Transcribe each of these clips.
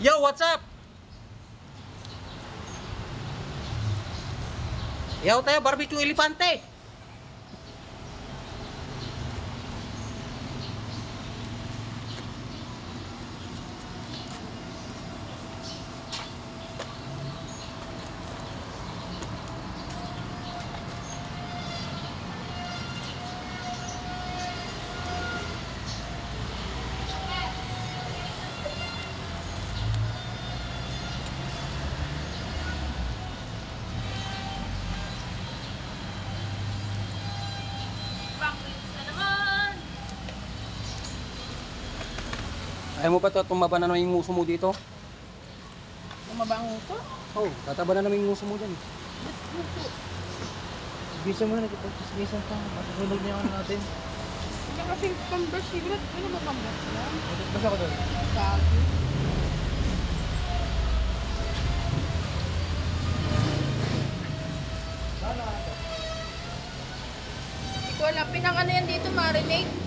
Yo, what's up? Yo, tayo barbecue elefante. Ayaw mo pa ito, tumaba na naman yung nguso mo dito? Tumaba ang uso? Oo, tataba na naman yung nguso mo dyan. Uso. Bisa mo na, nagpapagpisigisan pa. Masusunog niya ako natin. Hindi kasi pang-brush siguro. Ano ba pang-brush yan? Basta ko doon. Sabi. Hindi ko alam. Pinang ano yan dito, marinate?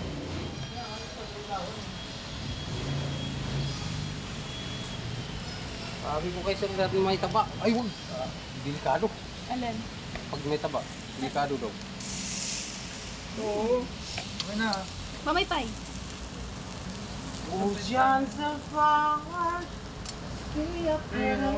Sabi ko kayo sir natin may taba. Ay, wag! Delikado. Alin? Pag may taba, delikado daw. Oo. Okay na. Mamaypay. Diyan sa bawat kaya pero